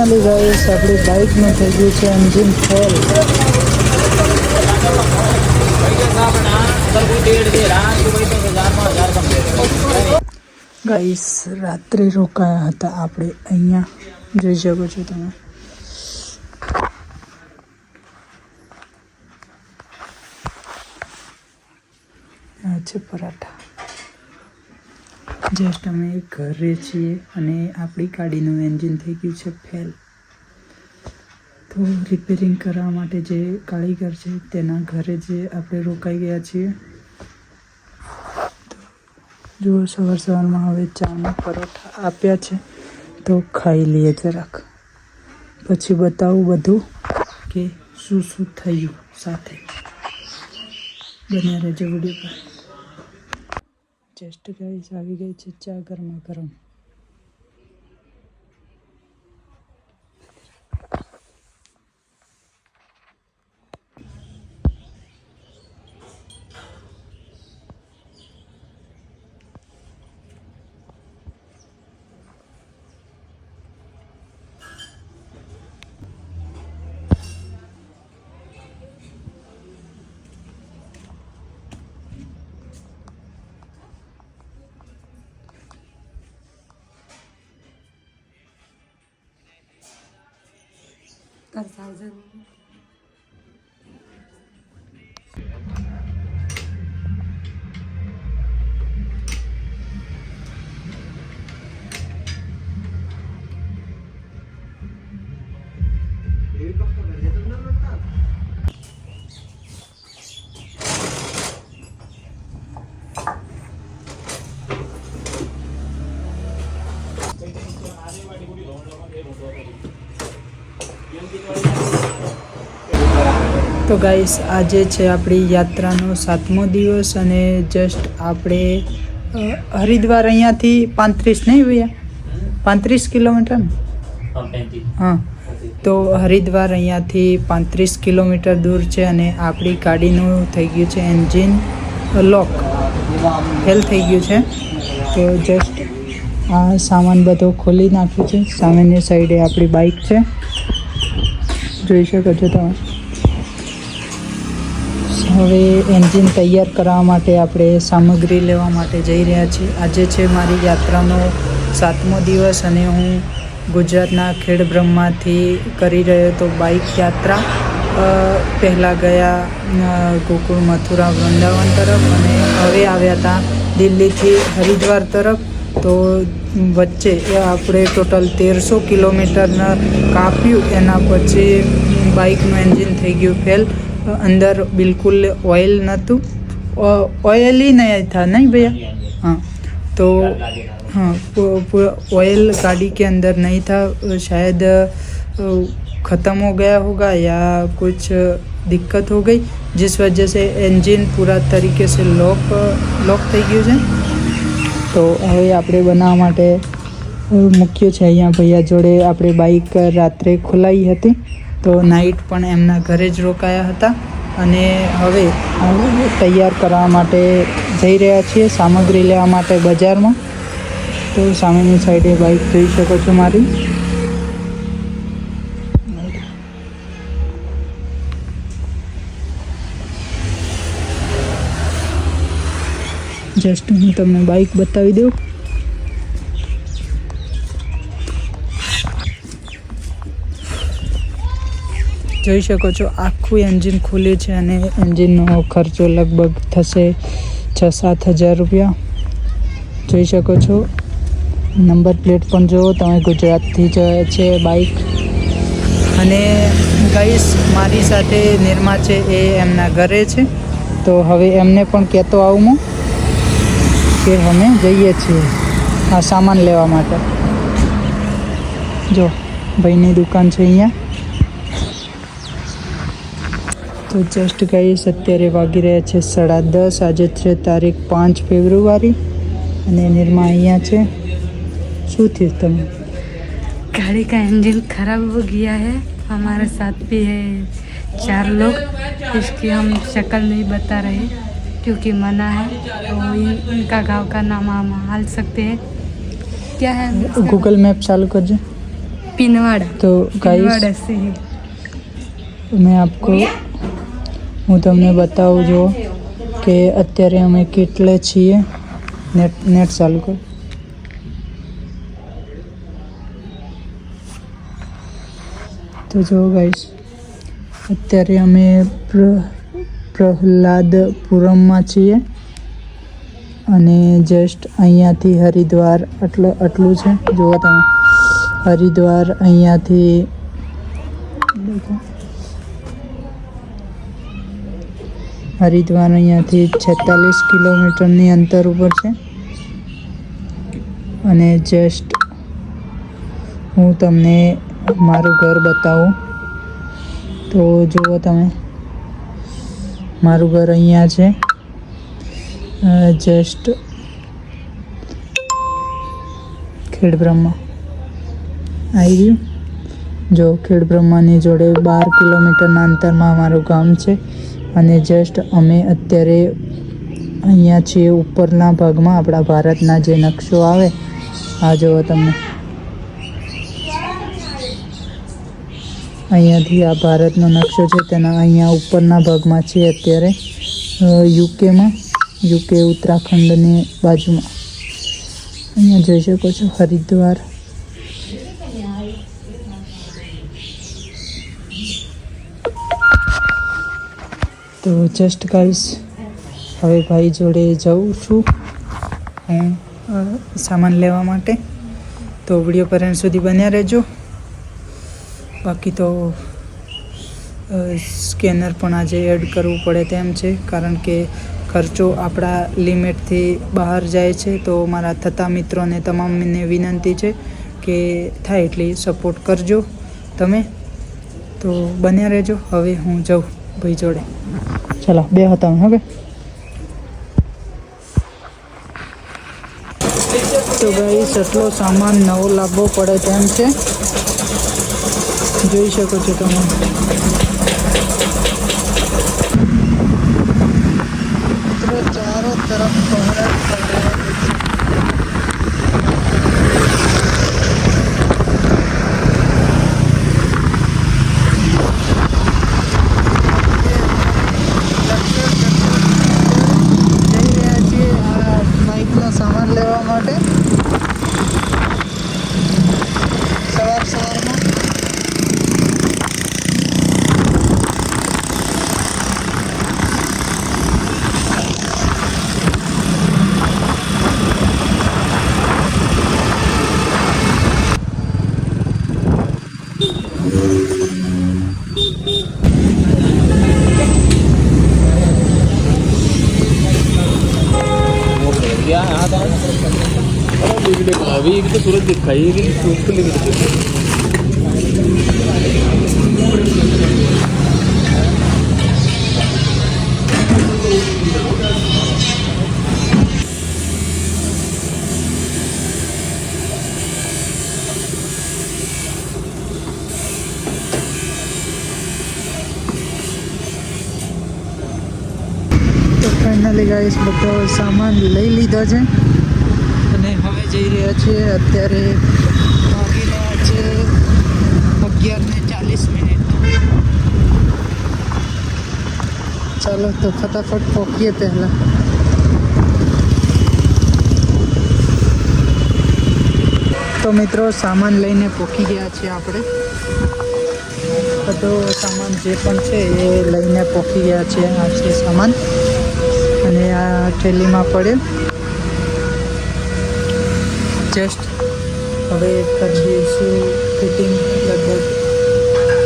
Finally guys આપણી બાઇકનું થઈ ગયું છે એન્જિન ફેલ. ગાઈસ રાત્રે રોકાયા હતા આપણે અહીંયા, જોઈ શકો છો તમે. આ છે પરાઠા. જસ્ટ અમે ઘરે છીએ અને આપણી ગાડીનું એન્જિન થઈ ગયું છે ફેલ. તો રિપેરિંગ કરવા માટે જે કારીગર છે તેના ઘરે જે આપણે રોકાઈ ગયા છીએ. જો સવારમાં હવે ચાના પરોઠા આપ્યા છે તો ખાઈ લઈએ જરાક, પછી બતાવું બધું કે શું શું થયું સાથે. બન્યા રહેજો વિડીયો પર. જસ્ટ ગાઈસ આવી ગઈ છે ચા ગરમા ગરમ. તો ગાઈસ આજે છે આપણી યાત્રાનો 7મો દિવસ અને જસ્ટ આપણે હરિદ્વાર અહીંયાથી 35 નહીં ભૈયા 35 કિલોમીટર ને? હા, તો હરિદ્વાર અહીંયાથી 35 કિલોમીટર દૂર છે અને આપણી ગાડીનું થઈ ગયું છે એન્જિન લોક, ફેલ થઈ ગયું છે. તો જસ્ટ આ સામાન બધો ખોલી નાખ્યું છે. સામેની સાઈડે આપણી બાઇક છે, જોઈ શકો છો તમે. હવે એન્જિન તૈયાર કરવા માટે આપણે સામગ્રી લેવા માટે જઈ રહ્યા છીએ. આજે છે મારી યાત્રાનો 7મો દિવસ અને હું ગુજરાતના ખેડબ્રહ્માથી કરી રહ્યો હતો બાઇક યાત્રા. પહેલાં ગયા ગોકુળ, મથુરા, વૃંદાવન તરફ અને હવે આવ્યા હતા દિલ્હીથી હરિદ્વાર તરફ. તો વચ્ચે આપણે ટોટલ 1300 કિલોમીટર કાપ્યું. એના પછી બાઇકનું એન્જિન થઈ ગયું ફેલ. अंदर बिल्कुल ऑयल नहोતું, ऑयल ही नहीं था नहीं भैया. हाँ, तो हाँ पूरा ऑयल गाड़ी के अंदर नहीं था, शायद ख़त्म हो गया होगा या कुछ दिक्कत हो गई, जिस वजह से एंजिन पूरा तरीके से लॉक થઈ ગયું છે. તો હવે આપણે બનાવવા માટે મૂક્યું છે અહીંયા ભૈયા જોડે. આપણે બાઇક રાત્રે ખોલાવી હતી તો નાઇટ પણ એમના ઘરે જ રોકાયા હતા અને હવે તૈયાર કરવા માટે જઈ રહ્યા છીએ સામગ્રી લેવા માટે બજારમાં. તો સામેની સાઈડે બાઇક જોઈ શકો છો મારી. જસ્ટ હું તમને બાઇક બતાવી દઉં. જોઈ શકો છો આખું એન્જિન ખુલ્યું છે અને એન્જિનનો ખર્ચો લગભગ થશે 6-7 હજાર રૂપિયા. જોઈ શકો છો નંબર પ્લેટ પણ જુઓ તમે, ગુજરાતથી જ છે બાઇક. અને ગાઈસ મારી સાથે નિર્મા છે, એ એમના ઘરે છે. તો હવે એમને પણ કહેતો આવું કે અમે જઈએ છીએ આ સામાન લેવા માટે. જો ભાઈની દુકાન છે અહીંયા. તો જસ્ટ ગાઈસ અત્યારે વાગી રહ્યા છે 10:30. આજે છે તારીખ 5 ફેબ્રુઆરી અને નિર્મા અહીંયા છે. શું થયું તમે? गाड़ी का इंजन खराब हो गया है. हमारे साथ भी है 4 लोग. इसकी हम शक्ल नहीं बता रहे क्योंकि मना है. तो इनका गांव का नाम हम हाल सकते हैं. क्या है? गूगल मैप चालू करजो. पिनवाड़ा तो पिनवाड़ा गाइस से है। मैं आपको હું તમને બતાવું જો કે અત્યારે અમે કેટલે છીએ નેટ ચાલુ કર તો જો ગાઈસ અત્યારે અમે પ્રહલાદપુરમમાં છીએ અને જસ્ટ અહીંયાથી હરિદ્વાર આટલું છે જુઓ તમે હરિદ્વાર અહીંયાથી હરિદ્વાર અહીંયાથી 46 કિલોમીટરની અંતર ઉપર છે અને જસ્ટ હું તમને મારું ઘર બતાવું તો જુઓ તમે મારું ઘર અહીંયા છે જસ્ટ ખેડબ્રહ્મા આવી ગયું જો ખેડબ્રહ્માની જોડે 12 કિલોમીટરના અંતરમાં અમારું ગામ છે અને જસ્ટ અમે અત્યારે અહીંયા છીએ ઉપરના ભાગમાં આપણા ભારતના જે નકશો આવે આ જુઓ તમને અહીંયાથી આ ભારતનો નકશો છે તેના અહીંયા ઉપરના ભાગમાં છીએ અત્યારે યુકે ઉત્તરાખંડની બાજુમાં અહીંયા જોઈ શકો છો હરિદ્વાર તો જસ્ટ ગાઈસ હવે ભાઈ જોડે જાઉં છું હું સામાન લેવા માટે તો વિડીયો પર એન્ડ સુધી બન્યા રહેજો બાકી તો સ્કેનર પણ આજે એડ કરવું પડે તેમ છે કારણ કે ખર્ચો આપણા લિમિટથી બહાર જાય છે તો મારા થતા મિત્રોને તમામને વિનંતી છે કે થાય એટલી સપોર્ટ કરજો તમે તો બન્યા રહેજો હવે હું જાઉં ભાઈ જોડે ચાલો બે હતા હવે તો ગાઈસ એટલો સામાન નવો લાવવો પડે તેમ છે જોઈ શકો છો તમે ચારો તરફ સામાન લેવા માટે સવારમાં अभी तो सूरज दिखाई है कि उसको लेकर તો ફાઇનલી ગાઈસ બધો સામાન લઈ લીધો છે અને હવે જઈ રહ્યા છીએ અત્યારે વાગી રહ્યા છે 11:40 ચાલો તો ફટાફટ પહોંચીએ પહેલાં તો મિત્રો સામાન લઈને પહોંચી ગયા છીએ આપણે બધો સામાન જે પણ છે એ લઈને પહોંચી ગયા છે આ છે સામાન અને આ થેલીમાં પડે જસ્ટ હવે કરી દઈશું ફિટિંગ લગભગ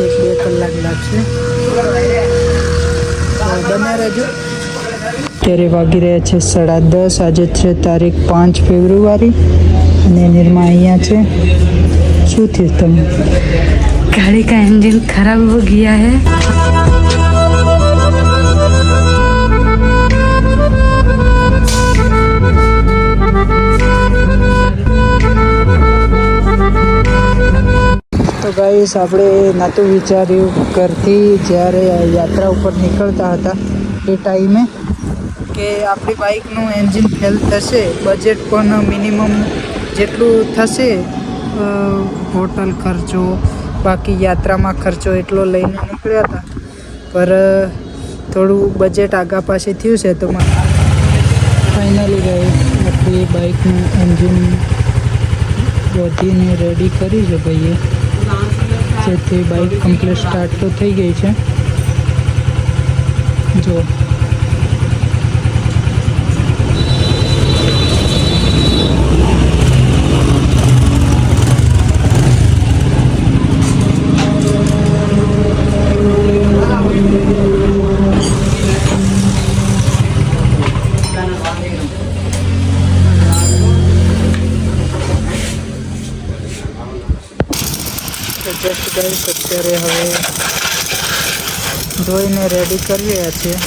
1-2 કલાક લાગશે તો બને રહેજો અત્યારે વાગી રહ્યા છે 10:30 આજે છે તારીખ 5 ફેબ્રુઆરી અને નિર્મા અહીંયા છે શું થયું તમે गाड़ी का इंजन खराब हो गया है તો ગાઈસ આપણે નહોતું વિચાર્યું ઘરથી જ્યારે યાત્રા ઉપર નીકળતા હતા એ ટાઈમે કે આપણી બાઇકનું એન્જિન ફેલ થશે બજેટ પણ મિનિમમ જેટલું થશે હોટલ ખર્ચો બાકી યાત્રામાં ખર્ચો એટલો લઈને નીકળ્યા હતા, પર થોડું બજેટ આગા પાછી થયું છે. તો ફાઇનલી ગાઈસ આપણી બાઇકનું એન્જિન વધીને રેડી કરી છે ભાઈએ, જેથી બાઇક કમ્પ્લીટ સ્ટાર્ટ તો થઈ ગઈ છે. જો જસ્ટ ગાઈસ અત્યારે હવે ધોઈને રેડી કરી રહ્યા છીએ.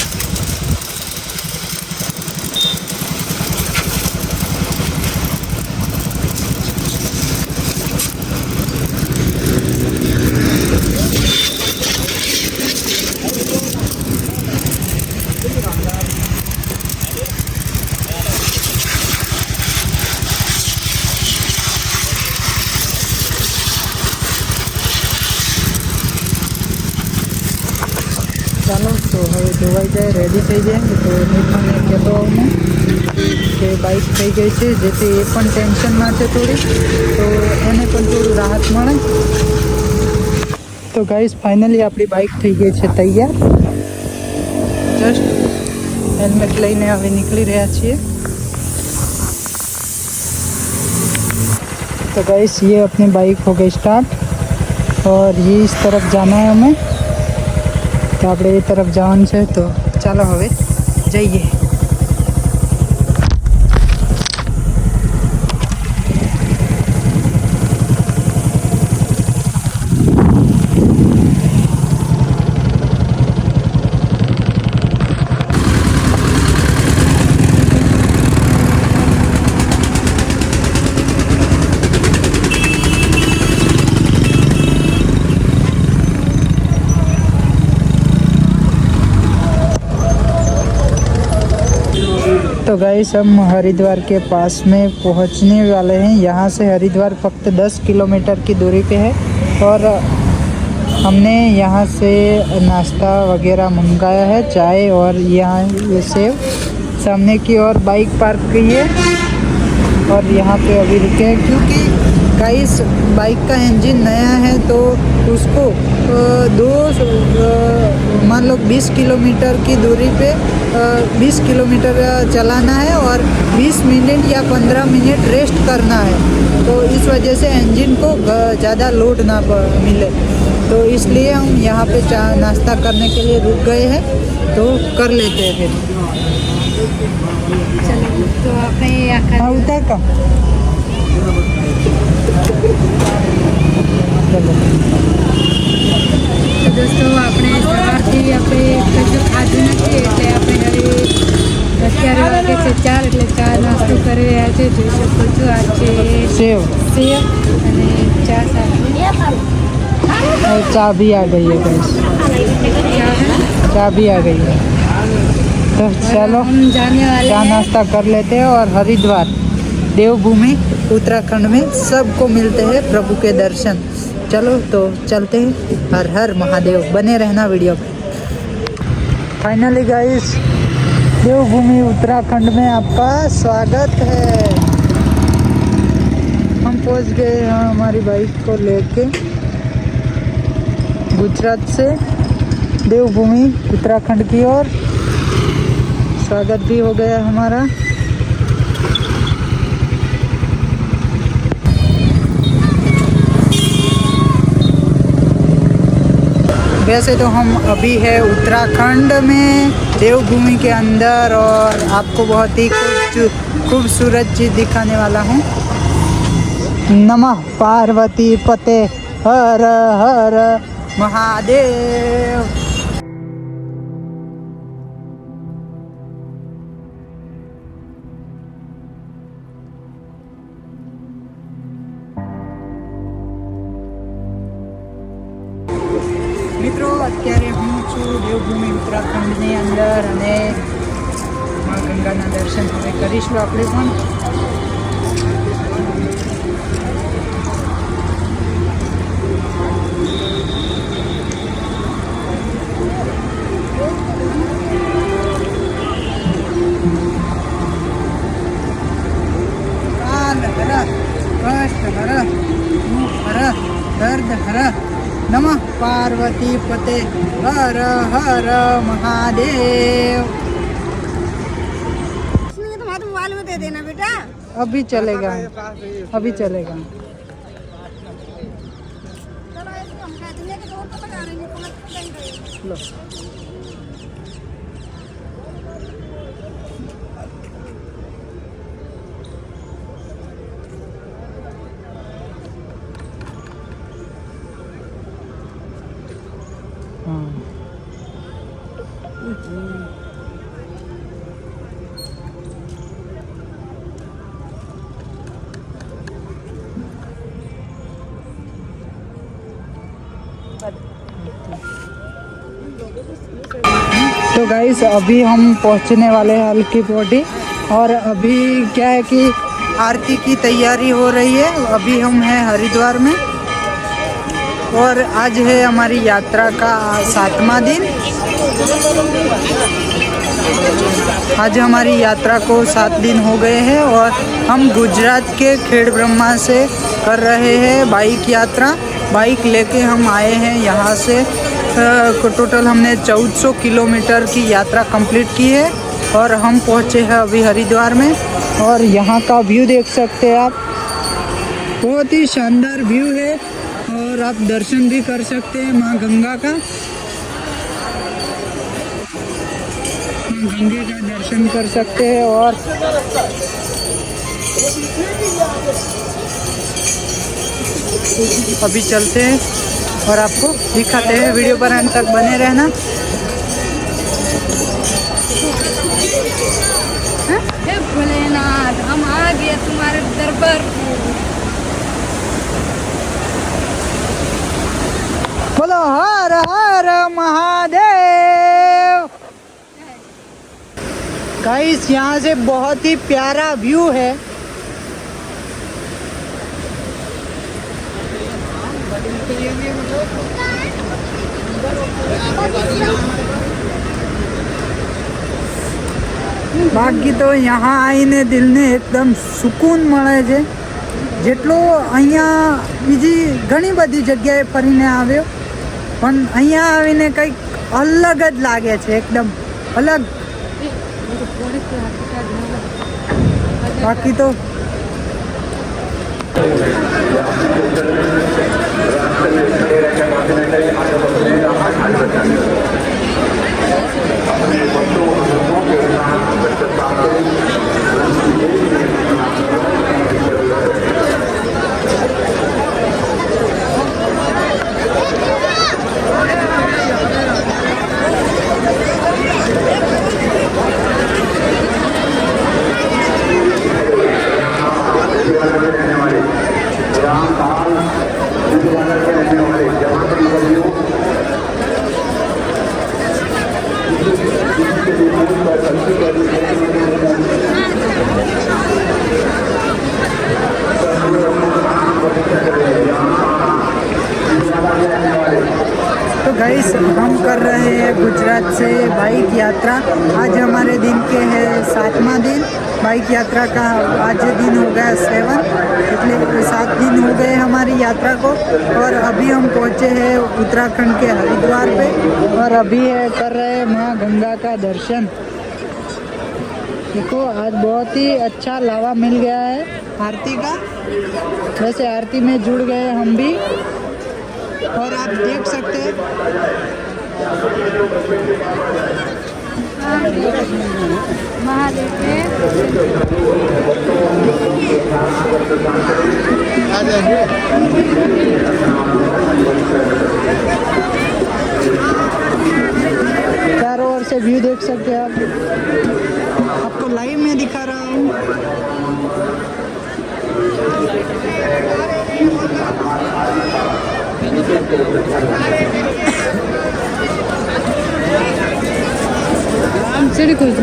ચાલો તો હવે ધોવાઈ જાય, રેડી થઈ જાય તો નિર્મલને કહેતો આવું કે બાઇક થઈ ગઈ છે, જેથી એ પણ ટેન્શનમાં છે થોડી, તો એને પણ થોડું રાહત મળે. તો ગાઈસ ફાઇનલી આપણી બાઇક થઈ ગઈ છે તૈયાર. જસ્ટ हेलमेट લઈને હવે નીકળી રહ્યા છીએ. तो गाइस ये अपनी बाइक हो गई स्टार्ट और ये इस तरफ जाना है हमें, तो આપણે એ તરફ જવાનું છે. તો ચાલો હવે જઈએ. तो गाइस हम हरिद्वार के पास में पहुंचने वाले हैं. यहाँ से हरिद्वार फक्त 10 किलोमीटर की दूरी पे है और हमने यहाँ से नाश्ता वगैरह मंगाया है, चाय और यहाँ ये सेव. सामने की ओर बाइक पार्क की है और यहाँ पे अभी रुके हैं, क्योंकि गाइस बाइक का इंजन नया है तो उसको मान लो 20 किलोमीटर की दूरी पे 20 किलोमीटर चलाना है और 20 मिनट या 15 मिनट रेस्ट करना है. तो इस वजह से इंजन को ज़्यादा लोड ना मिले, तो इसलिए हम यहाँ पे नाश्ता करने के लिए रुक गए हैं. तो कर लेते हैं फिर. तो आपने हाँ उतर का चलो. તો દોસ્તો આપણે સવારથી આપણે કશું ખાધું નથી, એટલે આપણે હવે અત્યારે વાગે છે 4, એટલે ચા નાસ્તો કરી રહ્યા છે. જોઈ શકો છો આ છે सेव સેવ અને ચા સાથે और चाय भी आ गई है गाइस, ચા है. चाय भी आ गई है. तो चलो हम जाने वाले चाय हैं. नाश्ता कर लेते हैं और हरिद्वार देवभूमि उत्तराखंड में सबको मिलते हैं प्रभु के दर्शन. चलो तो चलते हैं. हर हर महादेव. बने रहना वीडियो पे. फाइनली गाइस देवभूमि उत्तराखंड में आपका स्वागत है. हम पहुंच गए हैं हमारी बाइक को लेके गुजरात से देवभूमि उत्तराखंड की ओर. स्वागत भी हो गया हमारा. वैसे तो हम अभी है उत्तराखंड में देवभूमि के अंदर और आपको बहुत ही खूबसूरत चीज़ दिखाने वाला हूँ. नमः पार्वती पते हर हर महादेव. મિત્રો અત્યારે હું છું દેવભૂમિ ઉત્તરાખંડની અંદર અને મા ગંગાના દર્શન હવે કરીશું આપણે પણ. हर नमः पार्वती पते हर हर महादेव। तुम्हारे मोबाइल में दे देना बेटा। अभी चलेगा, अभी चलेगा। चलो इसको हम कह देंगे कि रोड पर लगा देंगे, पुलिस को देंगे। लो। तो गाइस अभी हम पहुंचने वाले हैं हल्की पौड़ी, और अभी क्या है कि आरती की तैयारी हो रही है। अभी हम हैं हरिद्वार में, और आज है हमारी यात्रा का 7वां दिन। आज हमारी यात्रा को 7 दिन हो गए हैं, और हम गुजरात के खेड़ ब्रह्मा से कर रहे हैं बाइक यात्रा। बाइक लेके हम आए हैं यहाँ से। टोटल हमने 1400 किलोमीटर की यात्रा कंप्लीट की है, और हम पहुँचे हैं अभी हरिद्वार में। और यहाँ का व्यू देख सकते हैं आप, बहुत ही शानदार व्यू है, और आप दर्शन भी कर सकते हैं माँ गंगा का। माँ गंगे का दर्शन कर सकते हैं, और अभी चलते हैं और आपको दिखाते हैं। वीडियो पर अंत तक बने रहना। हे भोलेनाथ, हम आ गए तुम्हारे दरबार। बोलो हर हर महादेव। गाइस यहाँ से बहुत ही प्यारा व्यू है। બાકી તો यहाँ આવીને દિલને એકદમ સુકૂન મળે છે। જેટલો અહીંયા બીજી ઘણી બધી જગ્યાએ ફરીને આવ્યો, પણ અહીંયા આવીને કંઈક અલગ જ લાગે છે, એકદમ અલગ। બાકી તો तो गाइस हम कर रहे हैं गुजरात से बाइक यात्रा। आज हमारे दिन के है 7वां दिन बाइक यात्रा का। आज दिन हो गया 7, इसलिए 7 दिन हो गए हमारी यात्रा को। और अभी हम पहुँचे हैं उत्तराखंड के हरिद्वार पे, और अभी कर रहे हैं माँ गंगा का दर्शन। देखो आज बहुत ही अच्छा लावा मिल गया है आरती का। वैसे आरती में जुड़ गए हम भी, और आप देख सकते हैं महादेव के चारों ओर से व्यू देख सकते हैं आप। आपको लाइव में दिखा रहा हूँ। सीढ़ी खोल दो।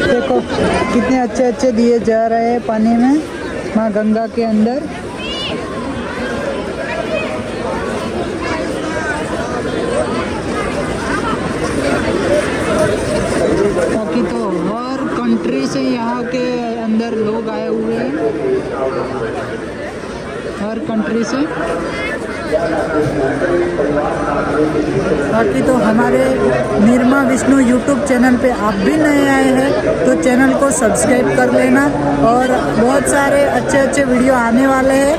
देखो कितने अच्छे अच्छे दिए जा रहे हैं पानी में माँ गंगा के अंदर। बाकी तो हर कंट्री से यहाँ के अंदर लोग आए हुए हैं, हर कंट्री से। बाकी तो हमारे निर्मा विष्णु यूट्यूब चैनल पे आप भी नए आए हैं तो चैनल को सब्सक्राइब कर लेना, और बहुत सारे अच्छे अच्छे वीडियो आने वाले हैं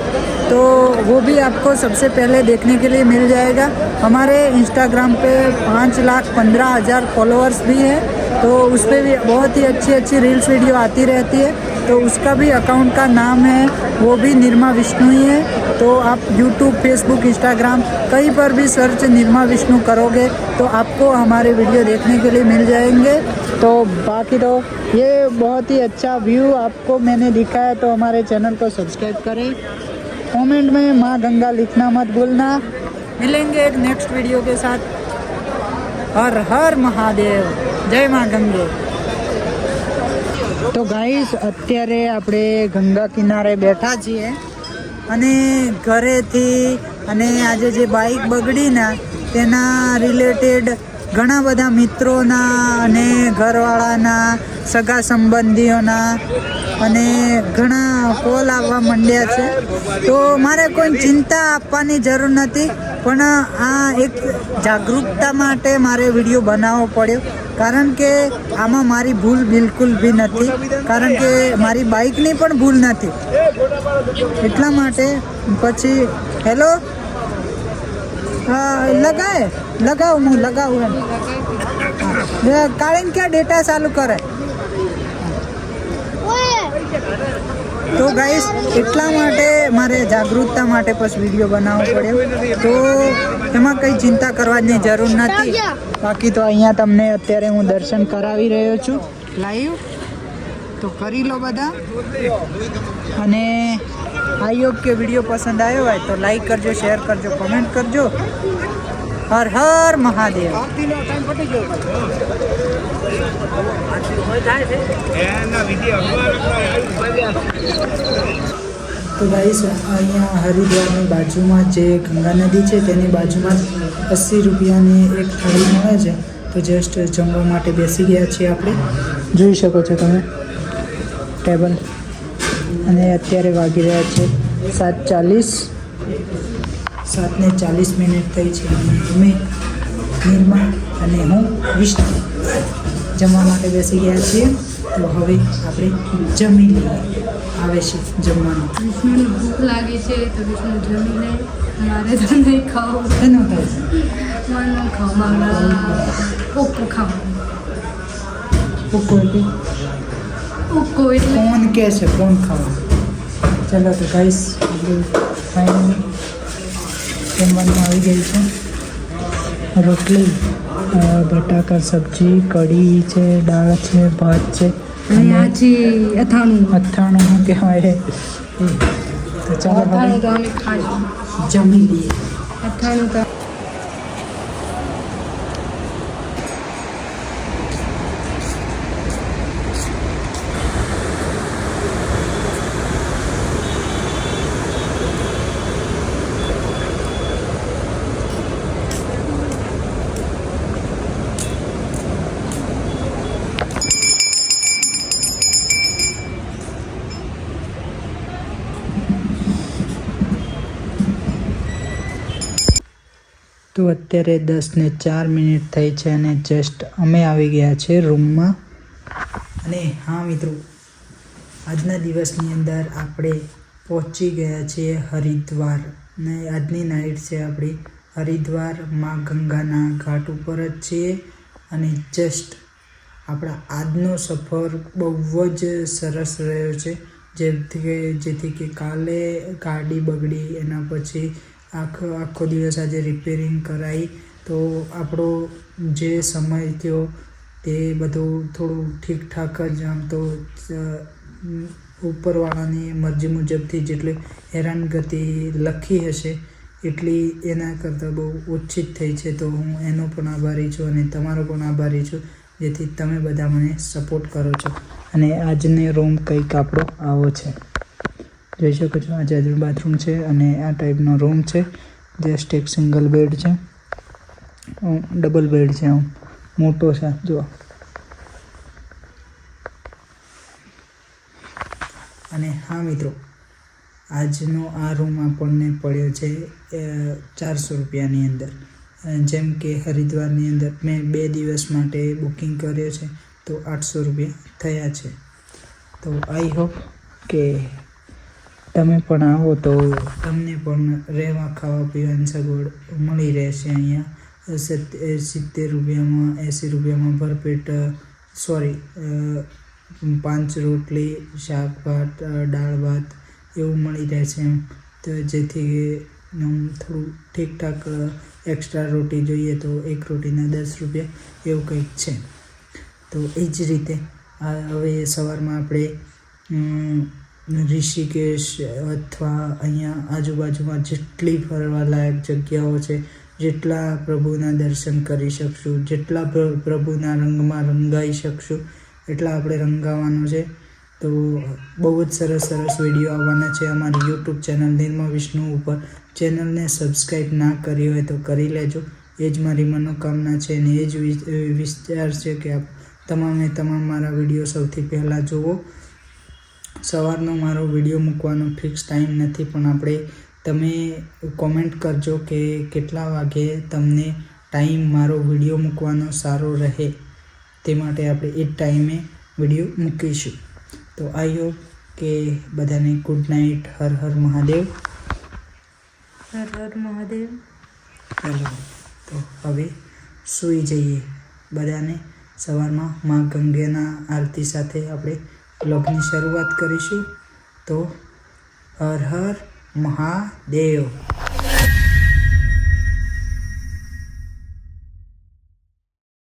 तो वो भी आपको सबसे पहले देखने के लिए मिल जाएगा। हमारे इंस्टाग्राम पे 5,15,000 फॉलोअर्स भी हैं, तो उस पर भी बहुत ही अच्छी अच्छी रील्स वीडियो आती रहती है, तो उसका भी अकाउंट का नाम है वो भी निर्मा विष्णु ही है। तो आप यूट्यूब, फेसबुक, इंस्टाग्राम कहीं पर भी सर्च निर्मा विष्णु करोगे तो आपको हमारे वीडियो देखने के लिए मिल जाएंगे। तो बाकी तो ये बहुत ही अच्छा व्यू आपको मैंने दिखाया, तो हमारे चैनल को सब्सक्राइब करें, कमेंट में माँ गंगा लिखना मत भूलना। मिलेंगे एक नेक्स्ट वीडियो के साथ। हर हर महादेव, जय माँ गंगे। તો ગાઈસ અત્યારે આપણે ગંગા કિનારે બેઠા છીએ અને ઘરેથી અને આજે જે બાઇક બગડી ને તેના રિલેટેડ ઘણા બધા મિત્રોના અને ઘરવાળાના, સગા સંબંધીઓના અને ઘણા કોલ આવવા માંડ્યા છે, તો મારે કોઈ ચિંતા આપવાની જરૂર નથી, પણ આ એક જાગૃતતા માટે મારે વિડીયો બનાવવો પડ્યો, કારણ કે આમાં મારી ભૂલ બિલકુલ બી નથી, કારણ કે મારી બાઇકની પણ ભૂલ નથી, એટલા માટે પછી હેલો લગાવો હું લગાવું એમ કાળીને ક્યાં ડેટા ચાલુ કરે। તો ગાઈસ એટલા માટે મારે જાગૃતતા માટે પછી વિડીયો બનાવવો પડ્યો, તો એમાં કંઈ ચિંતા કરવાની જરૂર નથી। બાકી તો અહીંયા તમને અત્યારે હું દર્શન કરાવી રહ્યો છું લાઈવ, તો કરી લો બધા, અને आई होप के वीडियो पसंद आयो है तो लाइक करजो, शेयर करजो, कमेंट करजो। हर हर महादेव। तो गाइस अहींया हरिद्वारनी बाजुमां जे गंगा नदी है तेनी बाजुमां 80 रुपयानी एक थाળી મળે છે, तो जस्ट जमवा माटे बेसी गया छे आपणे, જોઈ શકો છો તમે ટેબલ, અને અત્યારે વાગી રહ્યા છે 7:40, 7:40 થઈ છે। અમે નિર્મા અને હું વિષ્ણુ જમવા માટે બેસી ગયા છીએ, તો હવે આપણે જમી લઈએ। આવે છે જમવાનું। વિષ્ણુને ભૂખ લાગી છે તો વિષ્ણુ જમી લે, મારે તો નહીં ખાવું, એનો થાય છે મને ન ખાવા, ઓકો ખાવાનું, ઓકો ઓકો એટલે કોણ કે છે કોણ ખાવા। चलो तो गाइस फाइनली जमवानुं આવી ગઈ છે, રોટલી, બટાકા સબ્જી, કઢી છે, દાળ છે, ભાત છે, અને આ છે અથાણું। અથાણું શું કહેવાય એ। તો ચાલો અથાણું તો હવે અમે ખાશું, જમી લઈએ। અથાણું તો તો અત્યારે 10:04 થઈ છે અને જસ્ટ અમે આવી ગયા છે રૂમમાં। અને હા મિત્રો, આજના દિવસની અંદર આપણે પહોંચી ગયા છીએ હરિદ્વાર, ને આજની નાઇટ છે આપણી હરિદ્વાર માં ગંગાના ઘાટ ઉપર જ છીએ। અને જસ્ટ આપણા આજનો સફર બહુ જ સરસ રહ્યો છે, જેથી કે કાલે ગાડી બગડી, એના પછી આખો દિવસ આજે રિપેરિંગ કરાવી, તો આપણો જે સમય થયો તે બધું થોડું ઠીકઠાક જ, આમ તો ઉપરવાળાની મરજી મુજબથી જેટલી હેરાનગતિ લખી હશે એટલી એના કરતાં બહુ ઓછી જ થઈ છે। તો હું એનો પણ આભારી છું અને તમારો પણ આભારી છું, જેથી તમે બધા મને સપોર્ટ કરો છો। અને આજનો રૂમ કંઈક આપણો આવો છે, જોઈ શકો છો। આ જાજુ બાથરૂમ છે અને આ ટાઈપનો રૂમ છે, જસ્ટ એક સિંગલ બેડ છે, ડબલ બેડ છે, આમ મોટો છે, જો અને હા મિત્રો, આજનો આ રૂમ આપણને પડ્યો છે 400 રૂપિયાની અંદર. જેમ કે હરિદ્વારની અંદર મેં 2 દિવસ માટે બુકિંગ કર્યો છે તો 800 રૂપિયા થયા છે. તો આઈ હોપ કે તમે પણ આવો તો તમને પણ રહેવા ખાવા પીવાની સગવડ મળી રહેશે. અહીંયા 70 રૂપિયામાં 80 રૂપિયામાં ભરપેટ 5 રોટલી, શાક ભાત, દાળ ભાત એવું મળી રહેશે એમ. તો જેથી થોડું ઠીકઠાક એક્સ્ટ્રા રોટી જોઈએ તો એક રોટીના 10 રૂપિયા એવું કંઈક છે. તો એ જ રીતે હવે સવારમાં આપણે ઋષિકેશ અથવા અહીંયા આજુબાજુમાં જેટલી ફરવાલાયક જગ્યાઓ છે, જેટલા પ્રભુના દર્શન કરી શકશું, જેટલા પ્રભુના રંગમાં રંગાઈ શકશું એટલા આપણે રંગાવાનું છે. તો બહુ જ સરસ વિડીયો આવવાના છે અમારી યુટ્યુબ ચેનલ નિર્મળ વિષ્ણુ ઉપર. ચેનલને સબસ્ક્રાઈબ ના કરી હોય તો કરી લેજો. એ જ મારી મનોકામના છે અને એ જ વિચાર છે કે તમામે તમામ મારા વિડીયો સૌથી પહેલાં જુઓ. સવારનો મારો વિડીયો મૂકવાનો ફિક્સ ટાઈમ નથી, પણ તમે કોમેન્ટ કરજો કે કેટલા વાગે તમને ટાઈમ મારો વિડીયો મૂકવાનો સારો રહે, તે માટે આપણે એ જ ટાઈમે વિડીયો મૂકીશું. તો આઈ હોપ કે બધાને ગુડ નાઇટ. હર હર મહાદેવ. हर हर महादेव. ચલો તો હવે સૂઈ જઈએ બધાને. સવારમાં મા ગંગાના આરતી સાથે આપણે વ્લોગની શરૂઆત કરીશું. તો હર હર મહાદેવ.